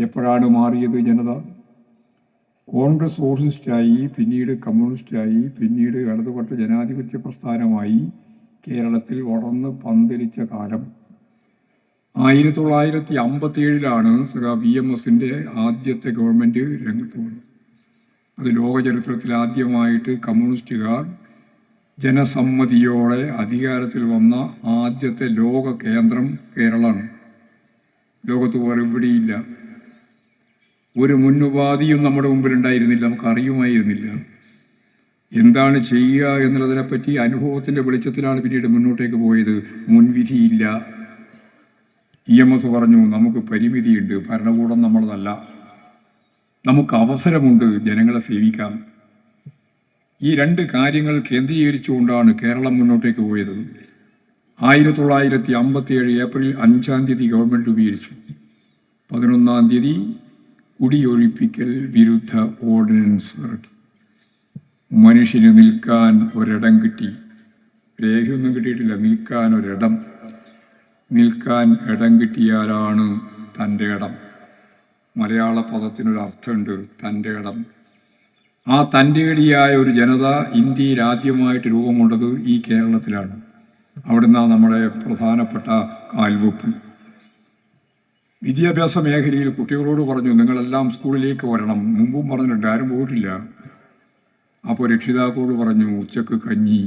എപ്പോഴാണ് മാറിയത് ജനത? കോൺഗ്രസ് സോഷ്യലിസ്റ്റായി, പിന്നീട് കമ്മ്യൂണിസ്റ്റായി, പിന്നീട് ഇടതുപക്ഷ ജനാധിപത്യ പ്രസ്ഥാനമായി കേരളത്തിൽ വളർന്ന് പന്തലിച്ച കാലം 1957 സഖാ VMSന്റെ ആദ്യത്തെ ഗവൺമെൻറ് രംഗത്ത് വന്നു. അത് ലോക ചരിത്രത്തിൽ ആദ്യമായിട്ട് കമ്മ്യൂണിസ്റ്റുകാർ ജനസമ്മതിയോടെ അധികാരത്തിൽ വന്ന ആദ്യത്തെ ലോക കേന്ദ്രം കേരളമാണ്. ലോകത്ത് വേറെ എവിടെയില്ല. ഒരു മുന്നുപാധിയും നമ്മുടെ മുമ്പിൽ ഉണ്ടായിരുന്നില്ല, നമുക്ക് അറിയുമായിരുന്നില്ല. എന്താണ് ചെയ്യുക എന്നുള്ളതിനെപ്പറ്റി അനുഭവത്തിൻ്റെ വെളിച്ചത്തിലാണ് പിന്നീട് മുന്നോട്ടേക്ക് പോയത്. മുൻവിധിയില്ല. EMS പറഞ്ഞു, നമുക്ക് പരിമിതിയുണ്ട്, ഭരണകൂടം നമ്മളതല്ല, നമുക്ക് അവസരമുണ്ട്, ജനങ്ങളെ സേവിക്കാം. ഈ രണ്ട് കാര്യങ്ങൾ കേന്ദ്രീകരിച്ചുകൊണ്ടാണ് കേരളം മുന്നോട്ടേക്ക് പോയത്. 1957 ഏപ്രിൽ 5 ഗവൺമെൻറ് രൂപീകരിച്ചു. 11 കുടിയൊഴിപ്പിക്കൽ വിരുദ്ധ ഓർഡിനൻസ് ഇറക്കി. മനുഷ്യന് നിൽക്കാൻ ഒരിടം കിട്ടി. രേഖയൊന്നും കിട്ടിയിട്ടില്ല, നിൽക്കാൻ ഒരിടം. നിൽക്കാൻ ഇടം കിട്ടിയാലാണ് തൻ്റെ ഇടം. മലയാള പദത്തിനൊരർത്ഥമുണ്ട്, തൻ്റെ ഇടം. ആ തൻ്റെടിയായ ഒരു ജനത ഇന്ത്യയിൽ ആദ്യമായിട്ട് രൂപം കൊണ്ടത് ഈ കേരളത്തിലാണ്. അവിടുന്ന് നമ്മുടെ പ്രധാനപ്പെട്ട കാൽവെപ്പ്. വിദ്യാഭ്യാസ മേഖലയിൽ കുട്ടികളോട് പറഞ്ഞു, നിങ്ങളെല്ലാം സ്കൂളിലേക്ക് വരണം. മുമ്പും പറഞ്ഞിട്ടുണ്ട്, ആരും പോയിട്ടില്ല. അപ്പോൾ രക്ഷിതാക്കളോട് പറഞ്ഞു, ഉച്ചക്ക് കഞ്ഞി.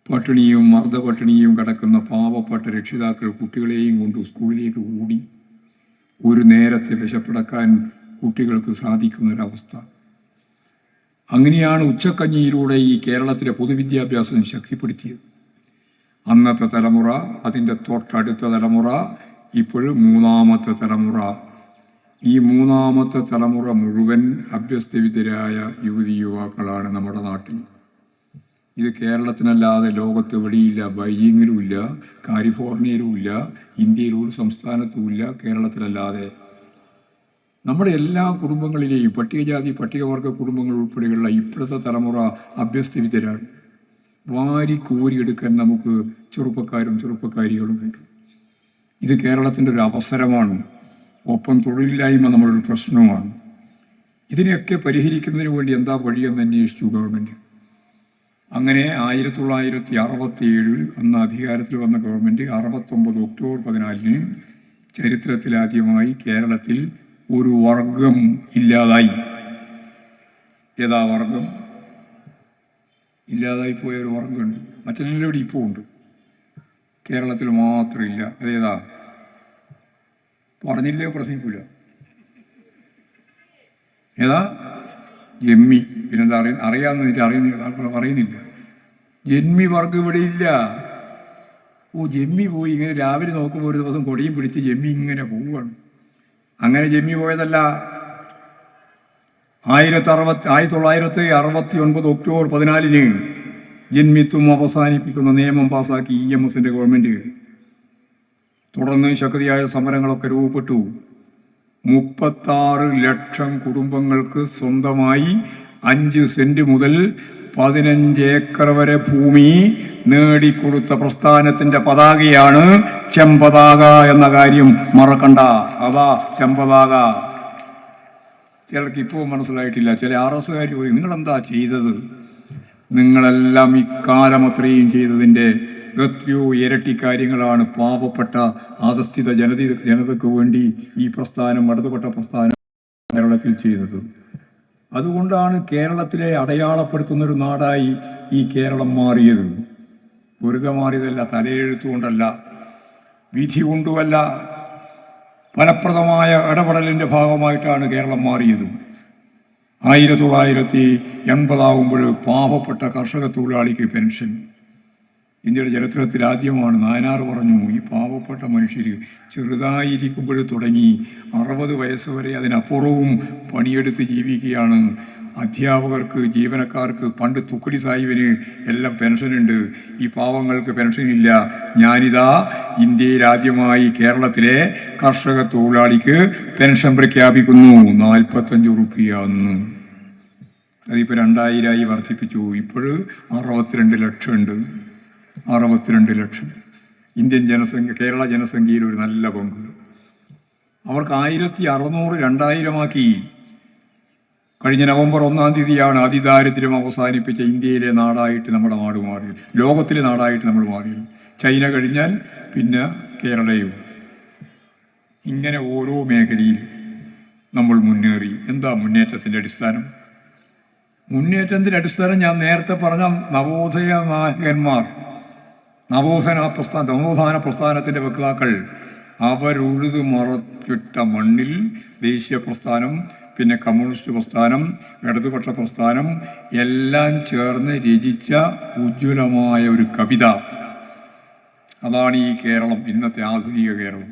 പട്ടിണിയും മർദ്ദപട്ടിണിയും കിടക്കുന്ന പാവപ്പെട്ട രക്ഷിതാക്കൾ കുട്ടികളെയും കൊണ്ട് സ്കൂളിലേക്ക് കൂടി. ഒരു നേരത്തെ വിശപ്പടക്കാൻ കുട്ടികൾക്ക് സാധിക്കുന്നൊരവസ്ഥ. അങ്ങനെയാണ് ഉച്ചക്കഞ്ഞിയിലൂടെ ഈ കേരളത്തിലെ പൊതുവിദ്യാഭ്യാസം ശക്തിപ്പെടുത്തിയത്. അന്നത്തെ തലമുറ, അതിൻ്റെ തൊട്ടടുത്ത തലമുറ, ഇപ്പോഴും മൂന്നാമത്തെ തലമുറ. ഈ മൂന്നാമത്തെ തലമുറ മുഴുവൻ അഭ്യസ്തവിദ്യരായ യുവതി യുവാക്കളാണ് നമ്മുടെ നാട്ടിൽ. ഇത് കേരളത്തിനല്ലാതെ ലോകത്ത് എവിടെയില്ല. ബൈജിങ്ങിലും ഇല്ല, കാലിഫോർണിയയിലും ഇല്ല, ഇന്ത്യയിൽ ഒരു സംസ്ഥാനത്തും ഇല്ല, കേരളത്തിലല്ലാതെ. നമ്മുടെ എല്ലാ കുടുംബങ്ങളിലെയും പട്ടികജാതി പട്ടികവർഗ കുടുംബങ്ങൾ ഉൾപ്പെടെയുള്ള ഇപ്പോഴത്തെ തലമുറ അഭ്യസ്തവിദ്യരാണ്. വാരിക്കോരിയെടുക്കാൻ നമുക്ക് ചെറുപ്പക്കാരികളുമുണ്ട്. ഇത് കേരളത്തിൻ്റെ ഒരു അവസരമാണ്. ഒപ്പം തൊഴിലില്ലായ്മ നമ്മളൊരു പ്രശ്നവുമാണ്. ഇതിനെയൊക്കെ പരിഹരിക്കുന്നതിന് വേണ്ടി എന്താ വഴിയെന്ന് അന്വേഷിച്ചു ഗവൺമെൻറ്. അങ്ങനെ 1967 അന്ന് അധികാരത്തിൽ വന്ന ഗവൺമെൻറ് 69 ഒക്ടോബർ 14 ചരിത്രത്തിലാദ്യമായി കേരളത്തിൽ ഒരു വർഗം ഇല്ലാതായി. ഏതാ വർഗം? ഇല്ലാതായി പോയ ഒരു വർഗമുണ്ട്. മറ്റെല്ലാവരും ഇപ്പോൾ ഉണ്ട്, കേരളത്തിൽ മാത്രമില്ല. അതേതാ? പറഞ്ഞില്ലേ പ്രശ്നിക്കില്ല. ഏതാ? ജന്മി. പിന്നെന്താ അറിയാമെന്ന് പറയുന്നില്ല. ജന്മി വർഗം ഇവിടെ ഇല്ല. ജന്മി പോയി. ഇങ്ങനെ രാവിലെ നോക്കുമ്പോൾ ഒരു ദിവസം കൊടിയും പിടിച്ച് ജന്മി ഇങ്ങനെ പോവുകയാണ്. അങ്ങനെ ജന്മി പോയതല്ല. 1969 ഒക്ടോബർ 14 ജന്മിത്വം അവസാനിപ്പിക്കുന്ന നിയമം പാസാക്കി EMSന്റെ ഗവൺമെൻറ്. തുടർന്ന് ശക്തിയായ സമരങ്ങളൊക്കെ രൂപപ്പെട്ടു. 36 ലക്ഷം കുടുംബങ്ങൾക്ക് സ്വന്തമായി 5 സെന്റ് മുതൽ 15 ഏക്കർ വരെ ഭൂമി നേടിക്കൊടുത്ത പ്രസ്ഥാനത്തിന്റെ പതാകയാണ് ചെമ്പതാക എന്ന കാര്യം മറക്കണ്ട. അതാ ചെമ്പതാക. ചിലർക്ക് ഇപ്പോൾ മനസ്സിലായിട്ടില്ല. ചില RSകാർ പോയി, നിങ്ങളെന്താ ചെയ്തത്? നിങ്ങളെല്ലാം ഇക്കാലം അത്രയും ചെയ്തതിൻ്റെ എത്രയോ ഇരട്ടി കാര്യങ്ങളാണ് പാവപ്പെട്ട അധസ്ഥിത ജനതയ്ക്ക് വേണ്ടി ഈ പ്രസ്ഥാനം, ഇടതുപെട്ട പ്രസ്ഥാനം കേരളത്തിൽ ചെയ്തത്. അതുകൊണ്ടാണ് കേരളത്തിലെ അടയാളപ്പെടുത്തുന്നൊരു നാടായി ഈ കേരളം മാറിയത്. വെറുതെ മാറിയതല്ല, തലയെഴുത്തുകൊണ്ടല്ല, വിധി കൊണ്ടുമല്ല, ഫലപ്രദമായ ഇടപെടലിൻ്റെ ഭാഗമായിട്ടാണ് കേരളം മാറിയത്. 1980 പാവപ്പെട്ട കർഷക തൊഴിലാളിക്ക് പെൻഷൻ. ഇന്ത്യയുടെ ചരിത്രത്തിൽ ആദ്യമാണ്. നായനാർ പറഞ്ഞു, ഈ പാവപ്പെട്ട മനുഷ്യർ ചെറുതായിരിക്കുമ്പോൾ തുടങ്ങി 60 വയസ്സ് വരെ അതിനപ്പുറവും പണിയെടുത്ത് ജീവിക്കുകയാണ്. അധ്യാപകർക്ക്, ജീവനക്കാർക്ക്, പണ്ട് തുക്കടി സാഹിബിന് എല്ലാം പെൻഷനുണ്ട്, ഈ പാവങ്ങൾക്ക് പെൻഷനില്ല. ഞാനിതാ ഇന്ത്യയിൽ ആദ്യമായി കേരളത്തിലെ കർഷക തൊഴിലാളിക്ക് പെൻഷൻ പ്രഖ്യാപിക്കുന്നു. 45 റുപ്യ അന്ന്. അതിപ്പോൾ 2000 വർദ്ധിപ്പിച്ചു. ഇപ്പോൾ 62 ലക്ഷം ഉണ്ട്. 62 ലക്ഷം. ഇന്ത്യൻ ജനസംഖ്യ, കേരള ജനസംഖ്യയിൽ ഒരു നല്ല പങ്ക്. അവർക്ക് 1600 2000 കഴിഞ്ഞ നവംബർ 1-ാം തീയതിയാണ് അതിദാരിദ്ര്യം അവസാനിപ്പിച്ച ഇന്ത്യയിലെ നാടായിട്ട് നമ്മുടെ നാട് മാറിയത്, ലോകത്തിലെ നാടായിട്ട് നമ്മൾ മാറിയത്. ചൈന കഴിഞ്ഞാൽ പിന്നെ കേരളയും. ഇങ്ങനെ ഓരോ മേഖലയിൽ നമ്മൾ മുന്നേറി. എന്താ മുന്നേറ്റത്തിൻ്റെ അടിസ്ഥാനം? മുന്നേറ്റത്തിൻ്റെ അടിസ്ഥാനം ഞാൻ നേരത്തെ പറഞ്ഞ നവോദയ നായകന്മാർ, നവോത്ഥാന പ്രസ്ഥാനത്തിൻ്റെ വക്താക്കൾ, അവരുഴുതു മറച്ചിട്ട മണ്ണിൽ ദേശീയ പ്രസ്ഥാനം, പിന്നെ കമ്മ്യൂണിസ്റ്റ് പ്രസ്ഥാനം, ഇടതുപക്ഷ പ്രസ്ഥാനം എല്ലാം ചേർന്ന് രചിച്ച ഉജ്ജ്വലമായ ഒരു കവിത. അതാണ് ഈ കേരളം, ഇന്നത്തെ ആധുനിക കേരളം.